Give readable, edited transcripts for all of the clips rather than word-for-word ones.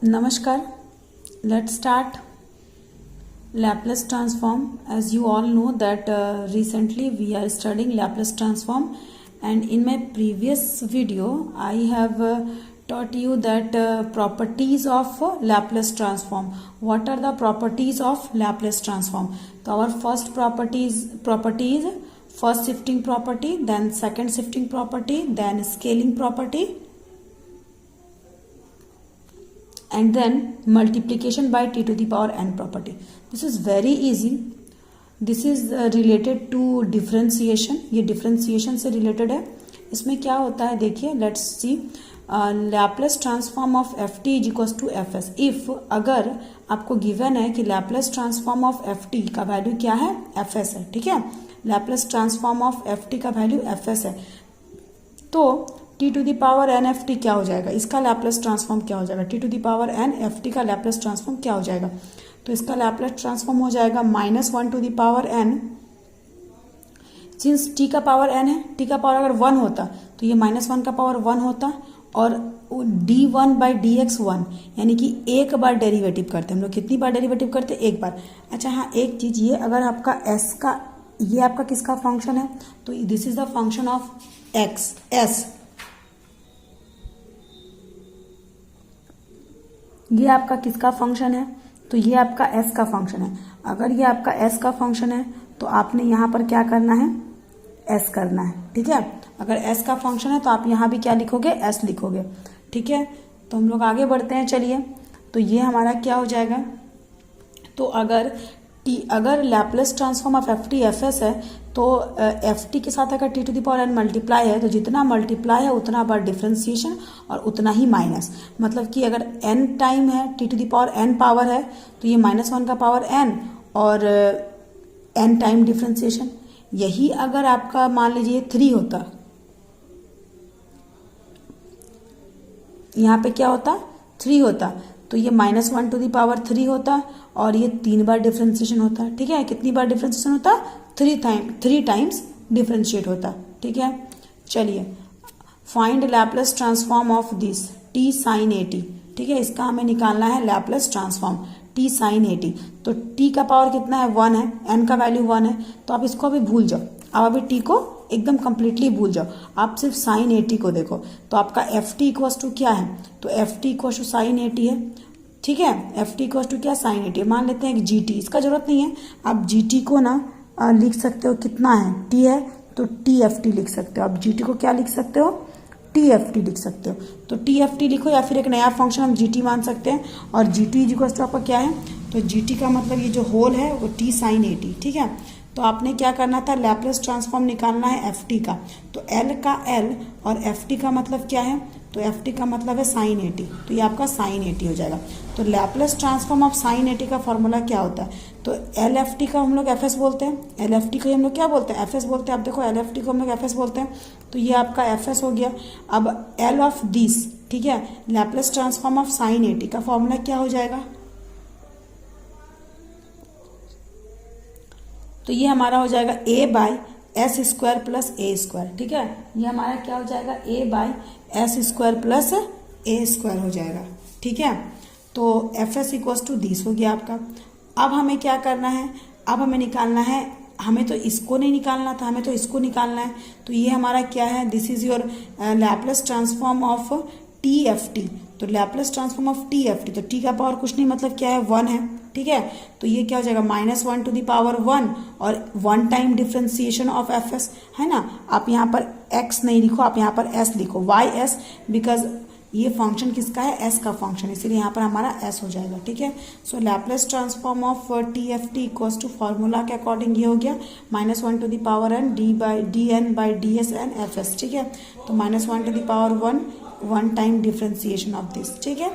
Namaskar. Let's start Laplace transform. As you all know that recently we are studying Laplace transform, and in my previous video I have taught you that properties of Laplace transform. What are the properties of Laplace transform? So our first property is first shifting property, then second shifting property, then scaling property, and then multiplication by t to the power n property. This is very easy. This is related to differentiation. ये differentiation से related है. इसमें क्या होता है देखिए, let's see. Laplace transform of ft is equals to fs. If अगर आपको given है कि Laplace transform of ft का वैल्यू क्या है, fs है, ठीक है. Laplace transform of ft का वैल्यू fs है, तो T to the power N F T क्या हो जाएगा, इसका लैपलेस ट्रांसफॉर्म क्या हो जाएगा, T to the power N F T का लैपलेस ट्रांसफॉर्म क्या हो जाएगा. तो इसका लैपलेस ट्रांसफॉर्म हो जाएगा -1 to the power N. Since T का पावर एन है, टी का पावर अगर 1 होता तो ये -1 का पावर 1 होता, और d1 बाई डी एक्स 1, यानी कि एक बार डेरिवेटिव करते हम लोग. कितनी बार डेरिवेटिव करते, एक बार. अच्छा हाँ, एक चीज, ये अगर आपका एस का, ये आपका किसका फंक्शन है, तो this is the function of x S. ये आपका किसका फंक्शन है, तो ये आपका s का फंक्शन है. अगर ये आपका s का फंक्शन है तो आपने यहाँ पर क्या करना है, s करना है, ठीक है. अगर s का फंक्शन है तो आप यहाँ भी क्या लिखोगे, s लिखोगे, ठीक है. तो हम लोग आगे बढ़ते हैं, चलिए. तो ये हमारा क्या हो जाएगा, तो अगर Laplace transform of F T F S है, तो एफ टी के साथ अगर T to the power N multiply है, तो जितना मल्टीप्लाई है उतना बार डिफ्रेंसिएशन और उतना ही माइनस. मतलब कि अगर एन टाइम है, T to the power N power है, तो ये -1 का पावर एन और एन टाइम डिफ्रेंसिएशन. यही अगर आपका मान लीजिए 3 होता, यहाँ पे क्या होता, 3 होता, तो ये -1 टू दी पावर 3 होता, और ये 3 बार डिफ्रेंसिएशन होता, ठीक है. कितनी बार डिफ्रेंसिएशन होता, 3 टाइम्स डिफ्रेंशिएट होता, ठीक है. चलिए, find Laplace transform of this T sine A T, ठीक है. इसका हमें निकालना है Laplace transform T sine A T. तो टी का पावर कितना है, 1 है, एन का वैल्यू 1 है, तो आप इसको अभी भूल जाओ. आप अभी टी को एकदम कंप्लीटली भूल जाओ, आप सिर्फ साइन ए टी को देखो. तो आपका एफ टी इक्वल्स टू क्या है, तो F T equals to sine A T है, ठीक है. एफ टी इक्वल्स टू क्या, साइन ए टी. मान लेते हैं जी टी, इसका जरूरत नहीं है, आप जी टी को ना लिख सकते हो, कितना है, टी है, तो टी एफ टी लिख सकते हो. आप जी टी को क्या लिख सकते हो, टी एफ टी लिख सकते हो. तो टी एफ टी लिखो, या फिर एक नया फंक्शन हम जी टी मान सकते हैं. और जी टी इक्वल्स टू आपका क्या है, तो जी टी का मतलब ये जो होल है वो टी साइन ए टी, ठीक है. तो आपने क्या करना था, लैपलेस ट्रांसफॉर्म निकालना है एफ टी का. तो एल का एल और एफ टी का मतलब क्या है, तो एफ टी का मतलब है साइन ए टी, तो ये आपका साइन ए टी हो जाएगा. तो Laplace transform of sine A T का फॉर्मूला क्या होता है, तो एल एफ टी का हम लोग एफ एस बोलते हैं, एल एफ टी को हम लोग क्या बोलते हैं, एफ एस बोलते हैं. आप देखो, एल एफ टी को हम लोग एफ एस बोलते हैं, तो ये आपका एफ एस हो गया. अब एल ऑफ दिस, ठीक है, Laplace transform of sine A T का फॉर्मूला क्या हो जाएगा, तो ये हमारा हो जाएगा a by S square plus A square, ठीक है. ये हमारा क्या हो जाएगा, a by S square plus A square हो जाएगा, ठीक है. तो F S equals to this हो गया आपका. अब हमें क्या करना है, अब हमें निकालना है, हमें तो इसको नहीं निकालना था, हमें तो इसको निकालना है. तो ये हमारा क्या है, this is your Laplace transform of T F T. तो Laplace transform of T F T, तो टी का पावर कुछ नहीं, मतलब क्या है, 1 है, ठीक है. तो ये क्या हो जाएगा, -1 टू दी पावर 1 और 1 time differentiation of F S, है ना. आप यहाँ पर x नहीं लिखो, आप यहाँ पर s लिखो, वाई एस, बिकॉज ये फंक्शन किसका है, s का फंक्शन, इसलिए यहाँ पर हमारा s हो जाएगा, ठीक है. So Laplace transform of T F T equals to formula के अकॉर्डिंग ये हो गया -1 to the power n D N by D S N F S, ठीक है. तो -1 to the power 1 time differentiation of this, ठीक है.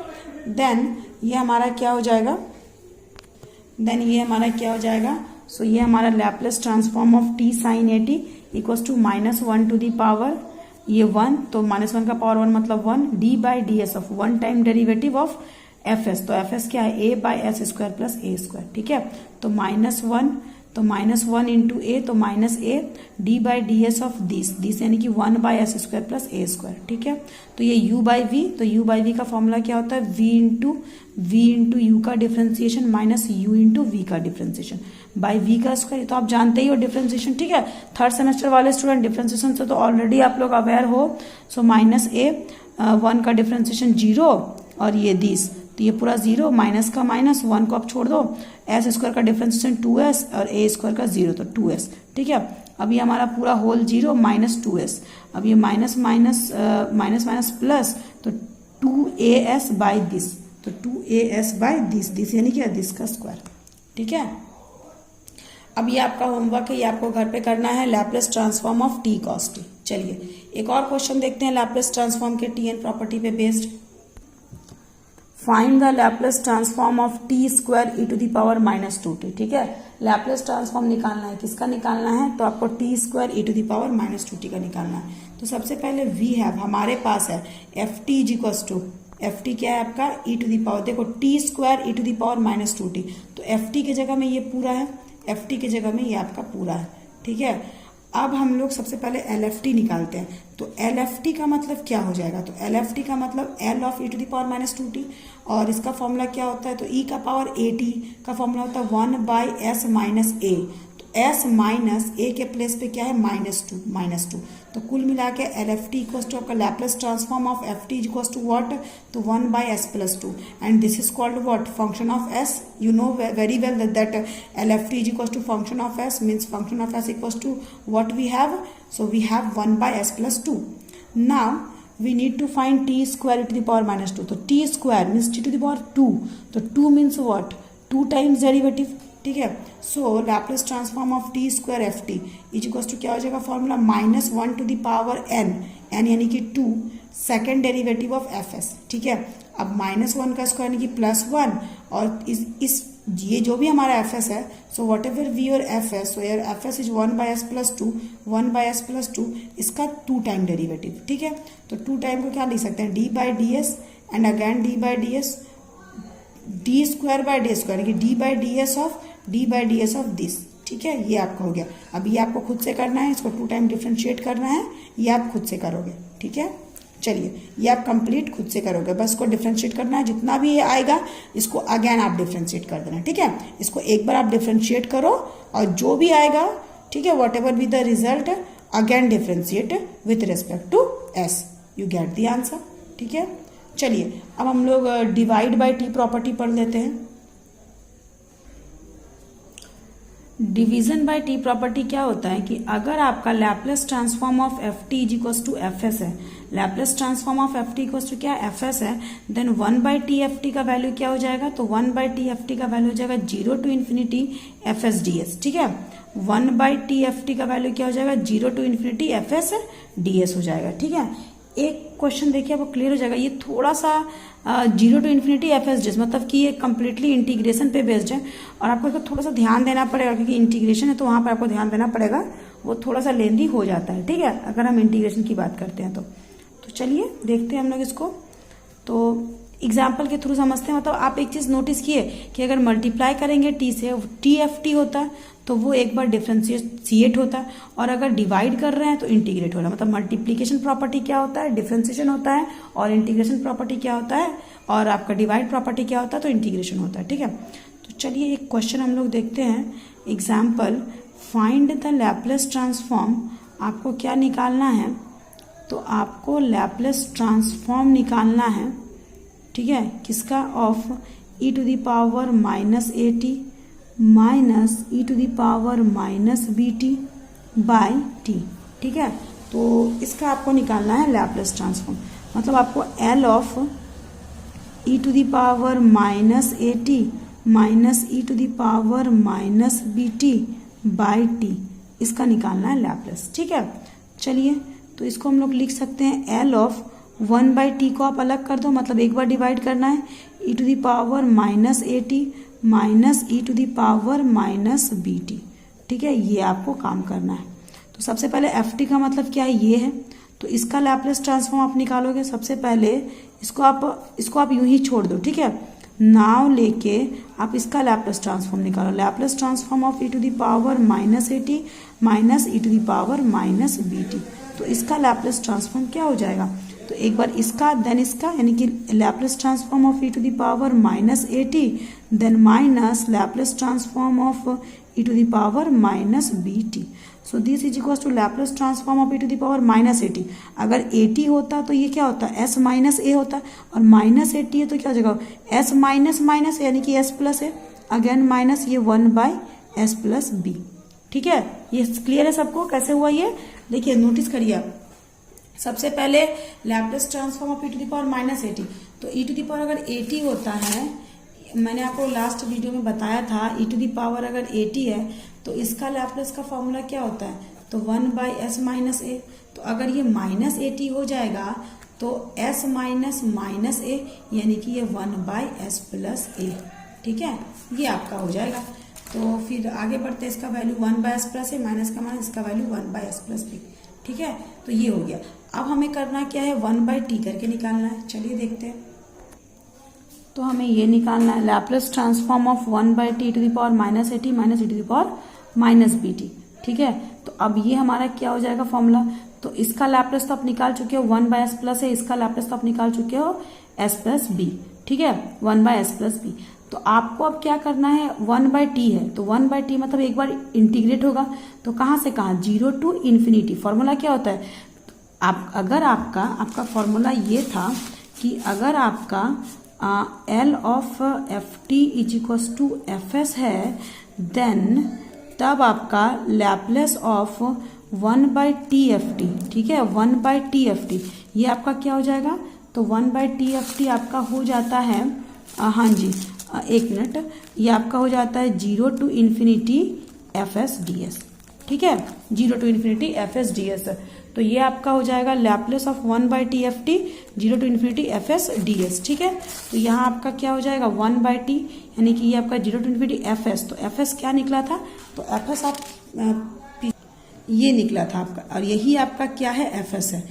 देन ये हमारा क्या हो जाएगा, सो ये हमारा Laplace transform of T sine A T equals to -1 to the power ये 1, तो -1 का पावर 1 मतलब 1, D by D S of 1 time derivative of F S. तो एफ एस क्या है, a by S square plus A square, ठीक है. तो -1 तो -1 इंटू ए, तो minus A D by D S of this यानी कि 1 by S square plus A square, ठीक है। तो ये u बाई वी, तो u बाई वी का फॉर्मूला क्या होता है, v इंटू यू का differentiation minus u into V का डिफ्रेंसिएशन बाई v का स्क्वायर। तो आप जानते ही हो डिफ्रेंसिएशन, ठीक है। थर्ड सेमेस्टर वाले स्टूडेंट डिफ्रेंसिएशन से तो ऑलरेडी आप लोग अवेयर हो। सो माइनस ए 1 का डिफ्रेंसिएशन 0 और ये दिस, तो ये पूरा 0 माइनस का माइनस 1 को आप छोड़ दो, एस स्क्वायर का डिफ्रेंसिएशन 2s और ए स्क्वायर का 0 तो 2s, ठीक है। अब ये हमारा पूरा होल 0 माइनस 2s, अब ये माइनस माइनस प्लस, तो 2as बाई दिस, तो 2as बाई दिस यानी कि दिस का स्क्वायर, ठीक है। अब ये आपका होमवर्क है, ये आपको घर पे करना है, Laplace transform of T cos T. चलिए एक और क्वेश्चन देखते हैं लैपलेस ट्रांसफॉर्म के टी एन प्रॉपर्टी पे based. Find the Laplace transform of T square E to the power -2t, ठीक है। लैपलेस ट्रांसफॉर्म निकालना है, किसका निकालना है, तो आपको T square E to the power -2t का निकालना है। तो सबसे पहले वी हैव, हमारे पास है F T is equals to, F T क्या है आपका, ई टू दी पावर, देखो T square E to the power -2t, तो एफ टी की जगह में ये पूरा है, एफ टी की जगह में ये आपका पूरा है, ठीक है। अब हम लोग सबसे पहले एल एफ टी निकालते हैं, तो एल एफ टी का मतलब क्या हो जाएगा, तो एल एफ टी का मतलब L of E to the power -2t, और इसका फॉर्मूला क्या होता है, तो ई का पावर ए टी का फॉर्मूला होता है 1 बाई एस माइनस ए, तो एस माइनस ए के प्लेस पे क्या है -2, तो कुल मिला के L F T equals to आपका Laplace transform of F T equals to what, तो 1 by S plus 2, and this is called what, function of S. You know very well that L F T is equals to function of S, means function of S equals to what we have, so we have 1 by S plus 2। Now we need to find t square to the power -2, तो t square means t to the power 2, तो 2 means what, 2 times derivative, ठीक है। So Laplace transform of T square F T is equals to क्या हो जाएगा formula, -1 to the power n यानी कि 2 second derivative of F S, ठीक है। अब -1 का स्क्वायर यानी कि +1, और इस ये जो भी हमारा एफ एस है, so what ever we your F S, so your F S is 1 by S plus 2, 1 by S plus 2, इसका 2 टाइम डेरिवेटिव, ठीक है। तो 2 टाइम को क्या लिख सकते हैं, D by D S and again D by D S, D square by D square, यानी कि D by D S of this, ठीक है। ये आपका हो गया। अब ये आपको खुद से करना है, इसको 2 टाइम डिफ्रेंशिएट करना है, ये आप खुद से करोगे, ठीक है। चलिए ये आप कंप्लीट खुद से करोगे, बस इसको डिफ्रेंशिएट करना है, जितना भी ये आएगा इसको अगेन आप डिफ्रेंशिएट कर देना, ठीक है। इसको एक बार आप डिफ्रेंशिएट करो और जो भी आएगा, ठीक है, what ever be the result, again differentiate with respect to S, you get the answer, ठीक है। चलिए अब हम लोग डिवाइड बाय टी प्रॉपर्टी पढ़ लेते हैं। डिवीजन बाय टी प्रॉपर्टी क्या होता है कि अगर आपका Laplace transform of F T is equals to F S है, Laplace transform of F T equals to क्या एफ एस है, then 1 by T F T का वैल्यू क्या हो जाएगा, तो 1 बाई टी एफ टी का वैल्यू हो जाएगा 0 to infinity F S D S, ठीक है। 1 बाई टी एफ टी का वैल्यू क्या हो जाएगा, 0 to infinity F S D S हो जाएगा, ठीक है। एक क्वेश्चन देखिए आपको क्लियर हो जाएगा, ये थोड़ा सा 0 to infinity F S D, मतलब कि ये कम्प्लीटली इंटीग्रेशन पे बेस्ड है, और आपको इसको थोड़ा सा ध्यान देना पड़ेगा, क्योंकि इंटीग्रेशन है तो वहां पर आपको ध्यान देना पड़ेगा, वो थोड़ा सा लेंदी हो जाता है, ठीक है, अगर हम इंटीग्रेशन की बात करते हैं तो चलिए देखते हैं हम लोग इसको। तो एग्जाम्पल के थ्रू समझते हैं। मतलब आप एक चीज नोटिस किए कि अगर मल्टीप्लाई करेंगे टी से, टी एफ टी होता है तो वो एक बार डिफ्रेंशिएट होता है, और अगर डिवाइड कर रहे हैं तो इंटीग्रेट हो रहा है। मतलब मल्टीप्लीकेशन प्रॉपर्टी क्या होता है, डिफ्रेंशिएशन होता है, और इंटीग्रेशन प्रॉपर्टी क्या होता है, और आपका डिवाइड प्रॉपर्टी क्या होता है, तो इंटीग्रेशन होता है, ठीक है। तो चलिए एक क्वेश्चन हम लोग देखते हैं। Example, find the Laplace transform. आपको क्या निकालना है, तो आपको लैपलेस ट्रांसफॉर्म निकालना है, ठीक है, किसका, of E to the power -at minus E to the power -bt by T, ठीक है। तो इसका आपको निकालना है लैपलेस ट्रांसफॉर्म। मतलब आपको L of E to the power -at minus E to the power -bt by T, इसका निकालना है लैपलेस, ठीक है। चलिए तो इसको हम लोग लिख सकते हैं L ऑफ 1 बाई टी को आप अलग कर दो, मतलब एक बार डिवाइड करना है, E to the power -at minus E to the power -bt, ठीक है, ये आपको काम करना है। तो सबसे पहले एफ टी का मतलब क्या है, ये है, तो इसका लैपलेस ट्रांसफॉर्म आप निकालोगे। सबसे पहले इसको आप यूं ही छोड़ दो, ठीक है। नाव लेके आप इसका लैप्लेस ट्रांसफॉर्म निकालो। Laplace transform of e to the power -at minus e to the power -bt। तो इसका लैप्लेस ट्रांसफॉर्म क्या हो जाएगा? तो एक बार इसका देन इसका, यानी कि Laplace transform of e to the power -at then minus Laplace transform of e to the power -bt। So this is equal to Laplace transform of e to the power -at। अगर 80 होता तो ये क्या होता? s minus a होता, और -80 है तो क्या हो जाएगा? s माइनस माइनस यानी कि s plus a, again minus ये 1/s प्लस b। ठीक है, ये क्लियर है सबको कैसे हुआ ये? देखिए नोटिस करिए आप, सबसे पहले Laplace transform of e to the power -80। तो e टू द पावर अगर 80 होता है, मैंने आपको लास्ट वीडियो में बताया था e टू द पावर अगर 80 है तो इसका लैप्लेस का फॉर्मूला क्या होता है? तो 1/s माइनस a। तो अगर ये -80 हो जाएगा तो s माइनस माइनस a यानी कि ये 1/s प्लस a। ठीक है, ये आपका हो जाएगा। तो फिर आगे बढ़ते हैं, इसका value 1/s plus a minus का माइनस, इसका वैल्यू 1/s प्लस b। ठीक है, तो ये हो गया। अब हमें करना क्या है? 1/t करके निकालना है। चलिए देखते हैं। तो हमें ये निकालना है Laplace transform of 1/t to the power -80 माइनस e to the power -bt। ठीक है, तो अब ये हमारा क्या हो जाएगा फॉर्मूला? तो इसका लैप्लेस तो आप निकाल चुके हो 1/s प्लस है, इसका लैप्लेस तो आप निकाल चुके हो s प्लस b। ठीक है, 1/s प्लस b। तो आपको अब क्या करना है? 1/t है तो 1/t मतलब एक बार इंटीग्रेट होगा, तो कहाँ से कहाँ? 0 टू इन्फिनिटी। फॉर्मूला क्या होता है? आप अगर आपका फॉर्मूला ये था कि अगर आपका L of ft is equals to fs है, देन तब आपका लैप्लेस ऑफ 1/tft, ठीक है, 1/tft ये आपका क्या हो जाएगा? तो 1/tft आपका हो जाता है, हाँ जी एक मिनट, ये आपका हो जाता है 0 टू इन्फिनिटी fs ds। ठीक है, 0 टू इन्फिनिटी fs ds। तो ये आपका हो जाएगा Laplace of 1/tft 0 to infinity fs ds। ठीक है, तो यहाँ आपका क्या हो जाएगा? 1/t यानी कि ये आपका 0 टू इन्फिनिटी fs। तो fs क्या निकला था? तो fs आप ये निकला था आपका, और यही आपका क्या है? fs है।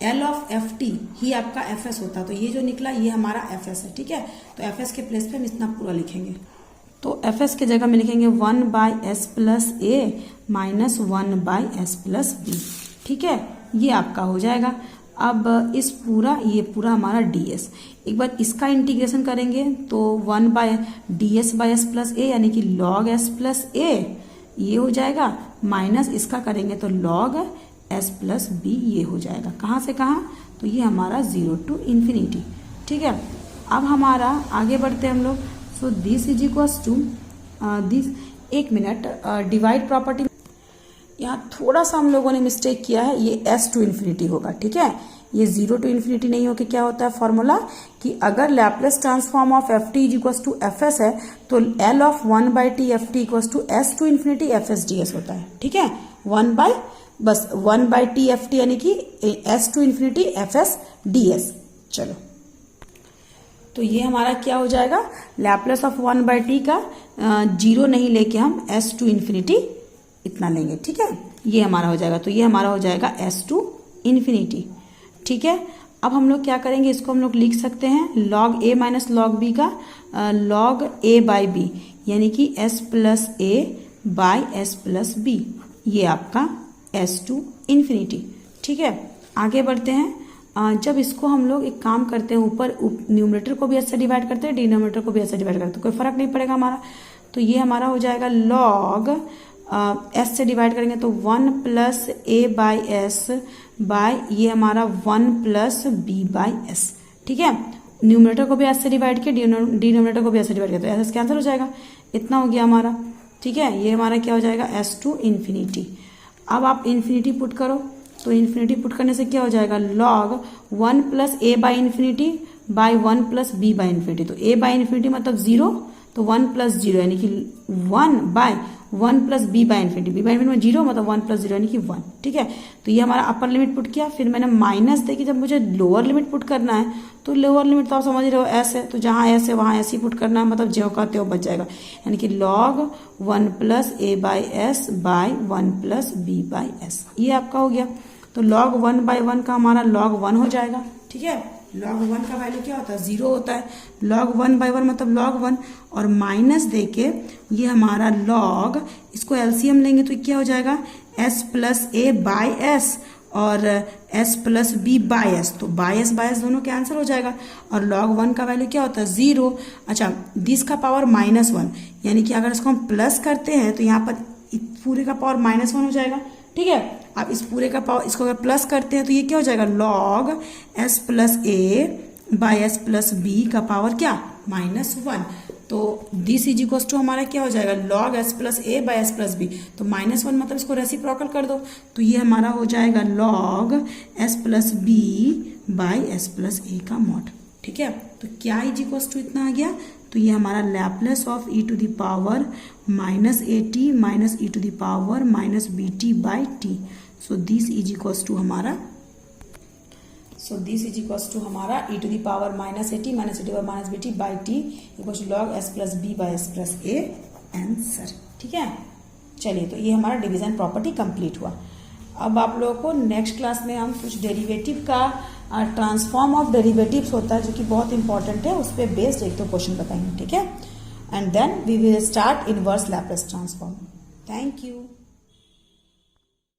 L ऑफ ft ही आपका fs होता, तो ये जो निकला ये हमारा fs है। ठीक है, तो fs के प्लेस पे हम इतना पूरा लिखेंगे। तो fs के जगह में लिखेंगे 1/s plus a minus 1/s plus b। ठीक है, ये आपका हो जाएगा। अब इस पूरा ये पूरा हमारा ds, एक बार इसका इंटीग्रेशन करेंगे तो 1/ds/s प्लस a यानी कि log s प्लस a ये हो जाएगा, माइनस इसका करेंगे तो log s प्लस b ये हो जाएगा। कहाँ से कहाँ? तो ये हमारा 0 टू इन्फिनिटी। ठीक है, अब हमारा आगे बढ़ते हैं हम लोग। So this is equals to this, एक मिनट, डिवाइड प्रॉपर्टी यहाँ थोड़ा सा हम लोगों ने मिस्टेक किया है, ये s टू इन्फिनिटी होगा। ठीक है, ये 0 टू इन्फिनिटी नहीं होकर क्या होता है फॉर्मूला कि अगर Laplace transform of ft is equals to fs है तो L of 1/tft equals to s to infinity fs ds होता है। ठीक है, 1/tft यानी कि s to infinity fs ds। चलो, तो ये हमारा क्या हो जाएगा? लैप्लेस ऑफ 1/t का 0 नहीं लेके हम s टू इन्फिनिटी इतना लेंगे। ठीक है, ये हमारा हो जाएगा। तो ये हमारा हो जाएगा s टू इन्फिनिटी। ठीक है, अब हम लोग क्या करेंगे? इसको हम लोग लिख सकते हैं log a minus log b का log a बाई b यानी कि s plus a by s plus b, ये आपका s टू इन्फिनिटी। ठीक है, आगे बढ़ते हैं। जब इसको हम लोग एक काम करते हैं, ऊपर न्यूमरेटर को भी s से डिवाइड करते हैं, डिनोमिनेटर को भी s से डिवाइड करते हैं, कोई फर्क नहीं पड़ेगा हमारा। तो ये हमारा हो जाएगा log s से डिवाइड करेंगे तो 1 plus a by s by ये हमारा 1 प्लस b बाई एस। ठीक है, न्यूमरेटर को भी s से डिवाइड किया, डिनोमिनेटर को भी s से डिवाइड किया, तो s कैंसिल हो जाएगा, इतना हो गया हमारा। ठीक है, ये हमारा क्या हो जाएगा? s to infinity. अब आप इन्फिनिटी पुट करो, तो इन्फिनिटी पुट करने से क्या हो जाएगा? log 1 plus a by infinity by 1 plus b by infinity. तो a बाई इन्फिनिटी मतलब 0, तो 1 प्लस 0 यानी कि 1 by 1 plus b by infinity, b by infinity में 0 मतलब 1 प्लस 0 यानी कि 1। ठीक है, तो ये हमारा अपर लिमिट पुट किया, फिर मैंने माइनस देखी, जब मुझे लोअर लिमिट पुट करना है तो लोअर लिमिट तो आप समझ रहे हो s है, तो जहाँ s है वहाँ s ही पुट करना है, मतलब ज्यों का त्यों बच जाएगा, यानी कि log 1 plus a by S by 1 plus b by S, ये आपका हो गया। तो log 1 बाई 1 का हमारा log 1 हो जाएगा। ठीक है, log 1 का वैल्यू क्या होता है, 0 होता है। log 1/1 मतलब log 1, और माइनस देके ये हमारा log, इसको एलसीएम लेंगे तो क्या हो जाएगा, s plus a by S और s plus b by S, तो बाय एस दोनों कैंसिल हो जाएगा। और log 1 का वैल्यू क्या होता है, 0। अच्छा, दिस का पावर -1, यानी कि अगर इसको हम प्लस करते हैं तो यहाँ पर पूरे का पावर -1 हो जाएगा। ठीक है, अब इस पूरे का पावर, इसको अगर प्लस करते हैं तो ये क्या हो जाएगा, log s plus a by S plus b का पावर क्या, -1। तो दिस इज इक्वल टू हमारा क्या हो जाएगा, log s plus a by S plus b, तो -1 मतलब इसको रेसिप्रोकल कर दो, तो ये हमारा हो जाएगा log s plus B by S plus A का मॉड। ठीक है, तो क्या इज इक्वल टू इतना आ गया, तो ये हमारा Laplace of e to the power -at minus e to the power -bt by t। So this is equals to हमारा e to the power -at minus e to the power -bt by t equals to log s plus b by s plus a answer. ठीक है, चलिए, तो ये हमारा division property complete हुआ। अब आप लोगों को नेक्स्ट क्लास में हम कुछ डेरिवेटिव का ट्रांसफॉर्म ऑफ डेरिवेटिव्स होता है जो कि बहुत इंपॉर्टेंट है, उस पर बेस्ड एक दो क्वेश्चन बताएंगे। ठीक है, and then we will start inverse Laplace transform. Thank you.